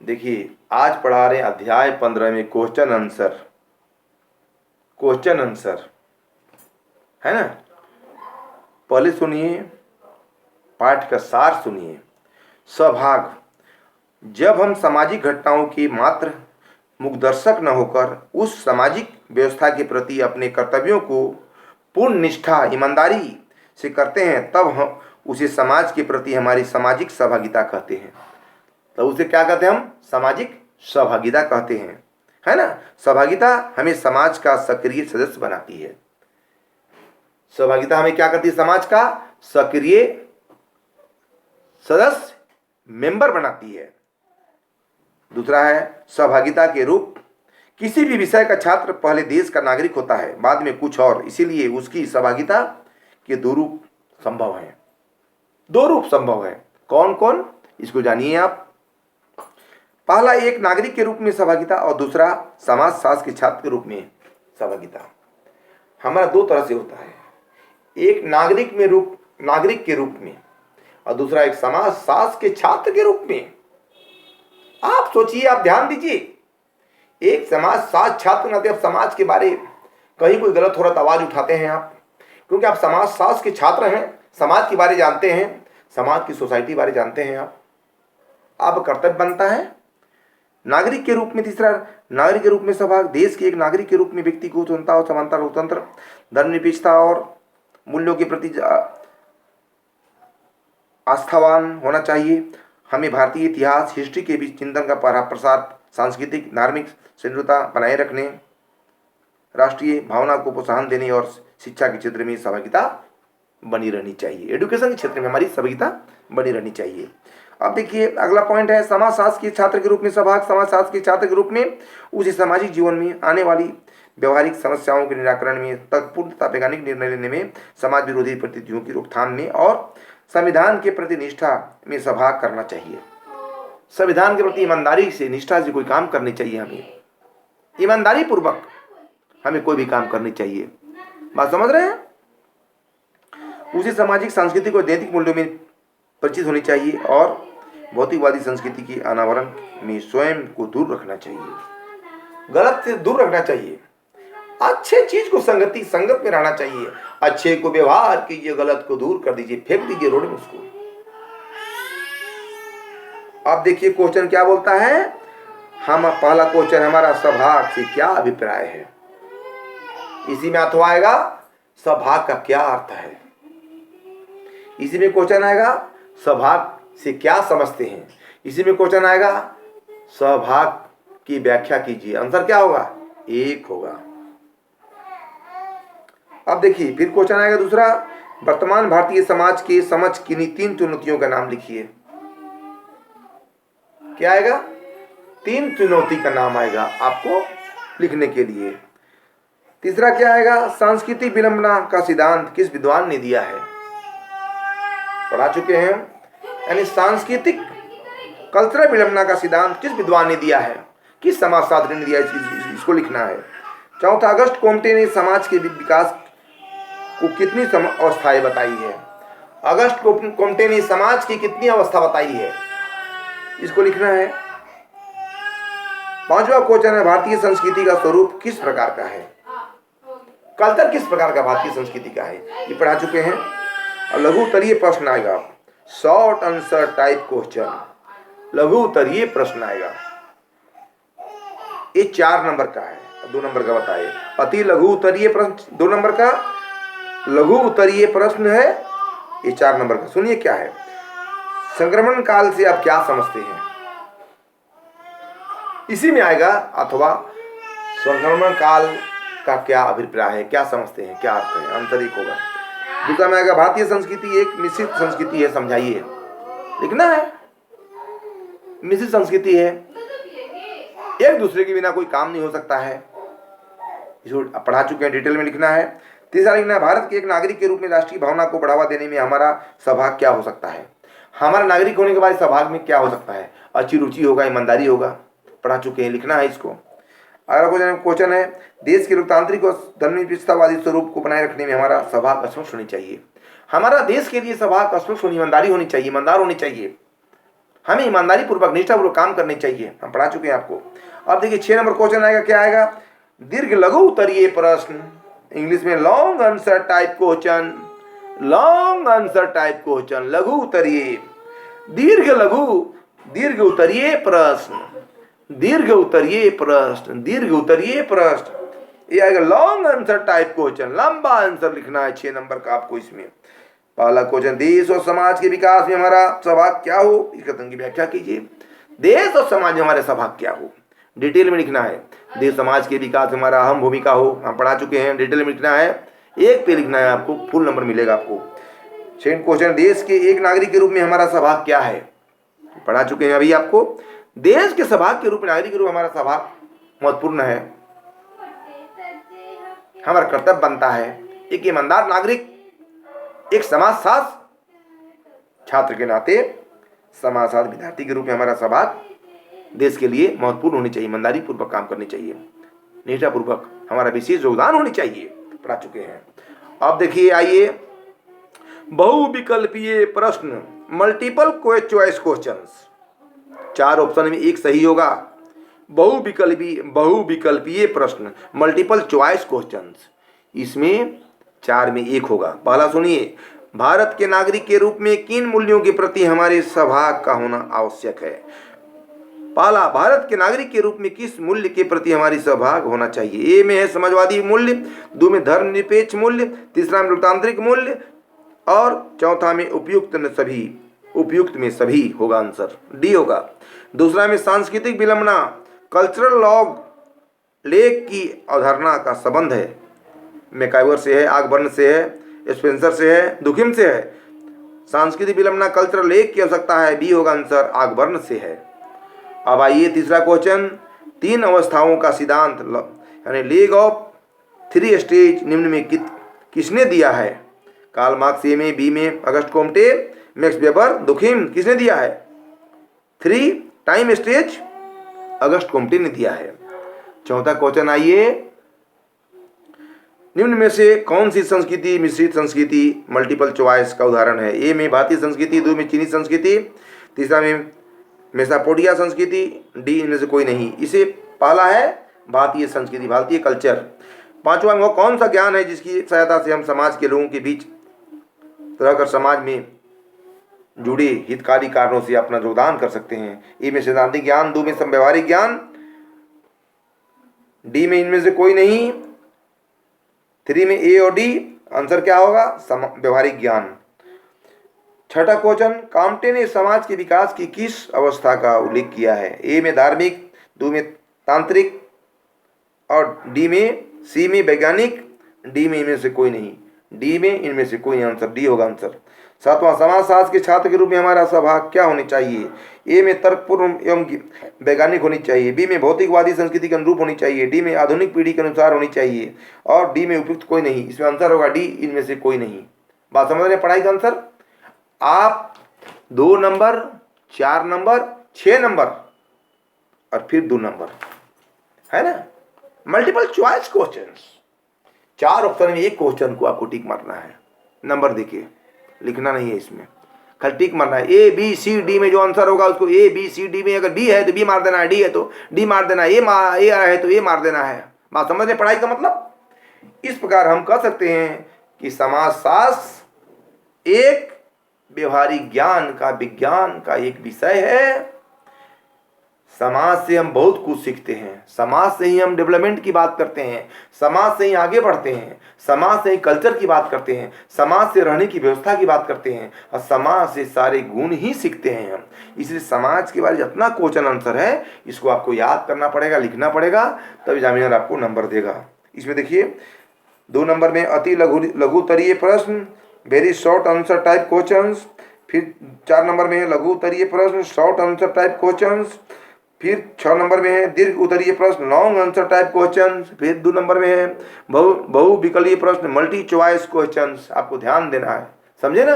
देखिए, आज पढ़ा रहे हैं अध्याय 15 में क्वेश्चन आंसर। क्वेश्चन आंसर है ना। पहले सुनिए, पाठ का सार सुनिए। स्वभाग, जब हम सामाजिक घटनाओं की मात्र मुखदर्शक न होकर उस सामाजिक व्यवस्था के प्रति अपने कर्तव्यों को पूर्ण निष्ठा ईमानदारी से करते हैं, तब हम उसे समाज के प्रति हमारी सामाजिक सहभागिता कहते हैं। तो उसे क्या कहते हैं? हम सामाजिक सहभागिता कहते हैं, है ना। सहभागिता हमें समाज का सक्रिय सदस्य बनाती है। सहभागिता हमें क्या करती है? समाज का सक्रिय सदस्य, मेंबर बनाती है। दूसरा है सहभागिता के रूप। किसी भी विषय का छात्र पहले देश का नागरिक होता है, बाद में कुछ और, इसीलिए उसकी सहभागिता के दो रूप संभव हैं। दो रूप संभव है। कौन कौन, इसको जानिए आप। पहला, एक नागरिक के रूप में सहभागिता, और दूसरा समाज शास्त्र के छात्र के रूप में सहभागिता। हमारा दो तरह से होता है, एक नागरिक के रूप में, और दूसरा एक समाज शास्त्र के छात्र के रूप में। आप सोचिए, आप ध्यान दीजिए। एक समाज शास्त्र छात्र नाते आप समाज के बारे कहीं कोई गलत हो रहा तो आवाज उठाते हैं आप, क्योंकि आप समाज शास्त्र के छात्र हैं, समाज के बारे जानते हैं, समाज की सोसाइटी बारे जानते हैं। आप कर्तव्य बनता है नागरिक के रूप में। तीसरा, नागरिक के रूप में सहभाग। देश के एक नागरिक के रूप में व्यक्ति को स्वतंत्रता और समानता, लोकतंत्र, धर्मनिरपेक्षता और मूल्यों के प्रति आस्थावान होना चाहिए। हमें भारतीय इतिहास, हिस्ट्री के बीच चिंतन का प्रसार, सांस्कृतिक धार्मिक सहिष्णुता बनाए रखने, राष्ट्रीय भावना को प्रोत्साहन देने और शिक्षा के क्षेत्र में सहभागिता बनी रहनी चाहिए। एजुकेशन के क्षेत्र में हमारी सहभागिता बनी रहनी चाहिए। अब देखिए, अगला पॉइंट है समाज शास्त्र के छात्र के रूप में सहभाग। समाज शास्त्र के छात्र के रूप में उसे सामाजिक जीवन में आने वाली व्यवहारिक समस्याओं के निराकरण में, तर्कपूर्ण तथा वैज्ञानिक निर्णय लेने में, समाज विरोधी परिस्थितियों की रोकथाम में और संविधान के प्रति निष्ठा में सहभाग करना चाहिए। संविधान के प्रति ईमानदारी से, निष्ठा से कोई काम करनी चाहिए। हमें ईमानदारी पूर्वक हमें कोई भी काम करनी चाहिए। बात समझ रहे हैं? उसे सामाजिक, सांस्कृतिक और नैतिक मूल्यों में परिचित होनी चाहिए और भौतिकवादी संस्कृति के अनावरण में स्वयं को दूर रखना चाहिए। गलत से दूर रखना चाहिए। अच्छे चीज को संगत में रहना चाहिए। अच्छे को व्यवहार कीजिए, गलत को दूर कर दीजिए, फेंक दीजिए रोड में उसको। अब देखिए क्वेश्चन क्या बोलता है। हम पहला क्वेश्चन हमारा, स्वभाग से क्या अभिप्राय है। इसी में अथवा आएगा स्वभाग का क्या अर्थ है। इसी में क्वेश्चन आएगा स्वभाग से क्या समझते हैं। इसी में क्वेश्चन आएगा स्वभाग की व्याख्या कीजिए। आंसर क्या होगा? एक होगा। अब देखिए फिर क्वेश्चन आएगा दूसरा, वर्तमान भारतीय समाज के समझ किन्हीं तीन चुनौतियों का नाम लिखिए। क्या आएगा? तीन चुनौती का नाम आएगा आपको लिखने के लिए। तीसरा क्या आएगा? सांस्कृतिक विडंबना का सिद्धांत किस विद्वान ने दिया है। पढ़ा चुके हैं, यानी सांस्कृतिक कल्चरल विडंबना का सिद्धांत किस विद्वान ने दिया है, किस समाजशास्त्री ने दिया है, इसको लिखना है। चौथा, अगस्ट कोम्टे ने समाज के विकास को कितनी अवस्थाएं बताई है। अगस्ट कोम्टे ने समाज की कितनी अवस्था बताई है, इसको लिखना है। पांचवा क्वेश्चन है, भारतीय संस्कृति का स्वरूप किस प्रकार का है। कल्चर किस प्रकार का भारतीय संस्कृति का है, ये पढ़ा चुके हैं। और लघु उत्तरीय प्रश्न आएगा, शॉर्ट आंसर टाइप क्वेश्चन, लघु उत्तरीय प्रश्न आएगा। ये 4 नंबर का है, 2 नंबर का बताइए। अति लघु उत्तरीय प्रश्न 2 नंबर का, लघु उत्तरीय प्रश्न है ये 4 नंबर का। सुनिए क्या है। संक्रमण काल से आप क्या समझते हैं, इसी में आएगा। अथवा संक्रमण काल का क्या अभिप्राय है, क्या समझते हैं, क्या अर्थ है। आंसर एक होगा। दूसरा में आएगा, भारतीय संस्कृति एक मिश्रित संस्कृति है, समझाइए। लिखना है, मिश्रित संस्कृति है, एक दूसरे के बिना कोई काम नहीं हो सकता है। इसको पढ़ा चुके हैं, डिटेल में लिखना है। तीसरा लिखना है, भारत के एक नागरिक के रूप में राष्ट्रीय भावना को बढ़ावा देने में हमारा सहभाग क्या हो सकता है। हमारा नागरिक होने के बाद सहभाग में क्या हो सकता है। अच्छी रुचि होगा, ईमानदारी होगा, पढ़ा चुके हैं, लिखना है इसको। अगला क्वेश्चन है, देश के लोकतांत्रिक और धर्मनिरपेक्षतावादी स्वरूप को बनाए रखने में हमारा सहभाग स्पष्ट होनी चाहिए। हमारा देश के लिए सहभाग स्पष्ट होनी, ईमानदारी होनी चाहिए, ईमानदार होनी चाहिए। हमें ईमानदारी पूर्वक निष्ठापूर्वक काम करनी चाहिए। हम पढ़ा चुके हैं आपको। अब देखिए 6 नंबर क्वेश्चन आएगा, क्या आएगा? दीर्घ लघु उत्तरीय प्रश्न, इंग्लिश में long answer type question, long answer type question, लघु उत्तरीय, दीर्घ उत्तरीय प्रश्न, दीर्घ उत्तरीय प्रश्न, दीर्घ उत्तरीय प्रश्न, ये आएगा लॉन्ग आंसर टाइप क्वेश्चन, लंबा आंसर लिखना है 6 नंबर का आपको इसमें। पहला क्वेश्चन, देश और समाज के विकास में हमारा सहभाग क्या हो, इस कथन की व्याख्या कीजिए। देश और समाज में हमारे सहभाग क्या हो, डिटेल में लिखना है। देश समाज के विकास में हमारा अहम भूमिका हो, हम पढ़ा चुके हैं, डिटेल में लिखना है, एक पे लिखना है, आपको फुल नंबर मिलेगा आपको। सेकंड क्वेश्चन, देश के एक नागरिक के रूप में हमारा सहभाग क्या है, पढ़ा चुके हैं अभी आपको। देश के सहभाग के रूप में, नागरिक के रूप में हमारा सहभाग महत्वपूर्ण है। हमारा कर्तव्य बनता है एक ईमानदार नागरिक, एक समाजशास्त्र छात्र के नाते, समाजशास्त्र विद्यार्थी के रूप में हमारा सहभाग देश के लिए महत्वपूर्ण होनी चाहिए। ईमानदारी पूर्वक काम करनी चाहिए, निष्ठापूर्वक हमारा विशेष योगदान होनी चाहिए, पढ़ा चुके हैं। अब देखिए, आइए बहुविकल्पीय प्रश्न, मल्टीपल चॉइस क्वेश्चंस, 4 ऑप्शन में एक सही होगा। बहुविकल्पीय प्रश्न, मल्टीपल चॉइस क्वेश्चंस, इसमें 4 में एक होगा। पहला सुनिए, भारत के नागरिक के रूप में किन मूल्यों के प्रति हमारे सहभाग का होना आवश्यक है। पहला, भारत के नागरिक के रूप में किस मूल्य के प्रति हमारी सहभाग होना चाहिए। ए में है समाजवादी मूल्य, 2 में धर्मनिरपेक्ष मूल्य, तीसरा में लोकतांत्रिक मूल्य, और चौथा में उपयुक्त में सभी होगा, आंसर डी होगा। दूसरा में सांस्कृतिक विलंबना, कल्चरल लॉग लेख की अवधारणा का संबंध है, मैकाइवर से है, आगबर्न से है, स्पेंसर से है, दुखिम से है। सांस्कृतिक विलंबना कल्चरल लेख की आवश्यकता है, बी होगा आंसर, आगबर्न से है। अब आइए तीसरा क्वेश्चन, 3 अवस्थाओं का सिद्धांत यानी लीग ऑफ 3 स्टेज निम्न में किसने दिया है। कार्ल मार्क्स ए में, बी में अगस्ट कोम्टे, मैक्स वेबर, दुखिम, किसने दिया है। 3 टाइम स्टेज अगस्ट कोम्टे ने दिया है। चौथा क्वेश्चन, आइए निम्न में से कौन सी संस्कृति मिश्रित संस्कृति मल्टीपल चॉइस का उदाहरण है। ए में भारतीय संस्कृति, 2 में चीनी संस्कृति, तीसरा में मेसोपोटामिया संस्कृति, डी इनमें से कोई नहीं। इसे पहला है भारतीय संस्कृति, भारतीय कल्चर। पांचवा में वो कौन सा ज्ञान है जिसकी सहायता से हम समाज के लोगों के बीच रहकर समाज में जुड़े हितकारी कारणों से अपना योगदान कर सकते हैं। ए में सैद्धांतिक ज्ञान, 2 में व्यवहारिक ज्ञान, डी में इनमें से कोई नहीं, 3 में ए और डी, आंसर क्या होगा, व्यवहारिक ज्ञान। छठा क्वेश्चन, काम्टे ने समाज के विकास की किस अवस्था का उल्लेख किया है। ए में धार्मिक, 2 में तांत्रिक, और डी में, सी में वैज्ञानिक, डी में इनमें से कोई नहीं, डी में इनमें से कोई, आंसर डी होगा आंसर। सातवां, समाजशास्त्र के छात्र के रूप में हमारा सहभाग क्या होनी चाहिए। ए में तर्कपूर्ण एवं वैज्ञानिक होनी चाहिए, बी में भौतिकवादी संस्कृति के अनुरूप होनी चाहिए, डी में आधुनिक पीढ़ी के अनुसार होनी चाहिए, और डी में उपयुक्त कोई नहीं। इसमें आंसर होगा डी, इनमें से कोई नहीं। बात समझ रहे हैं पढ़ाई का आंसर। आप 2 नंबर, 4 नंबर, 6 नंबर और फिर 2 नंबर, है ना, मल्टीपल चॉइस क्वेश्चंस, 4 ऑप्शन में एक क्वेश्चन को आपको टिक मारना है। नंबर देखिए, लिखना नहीं है इसमें, खाली टिक मारना है। ए बी सी डी में जो आंसर होगा उसको ए बी सी डी में, अगर बी है तो बी मार देना है, डी है तो डी मार देना है, ए है तो ए मार देना है। बात समझ रहे पढ़ाई का मतलब। इस प्रकार हम कह सकते हैं कि समाजशास्त्र एक व्यवहारिक ज्ञान का, विज्ञान का एक विषय है। समाज से हम बहुत कुछ सीखते हैं, समाज से ही हम डेवलपमेंट की बात करते हैं, समाज से ही आगे बढ़ते हैं, समाज से ही कल्चर की बात करते हैं, समाज से रहने की व्यवस्था की बात करते हैं, और समाज से सारे गुण ही सीखते हैं हम। इसलिए समाज के बारे में जितना क्वेश्चन आंसर है इसको आपको याद करना पड़ेगा, लिखना पड़ेगा, तब एग्जामिनर आपको नंबर देगा। इसमें देखिए 2 नंबर में अति लघुतरीय प्रश्न, very short answer type questions, फिर 4 नंबर में है लघु उत्तरीय प्रश्न, शॉर्ट आंसर टाइप क्वेश्चंस, फिर 6 नंबर में है दीर्घ उत्तरीय प्रश्न, लॉन्ग आंसर टाइप क्वेश्चंस, फिर 2 नंबर में है बहुविकल्पीय प्रश्न, मल्टी चॉइस क्वेश्चंस। आपको ध्यान देना है, समझे ना।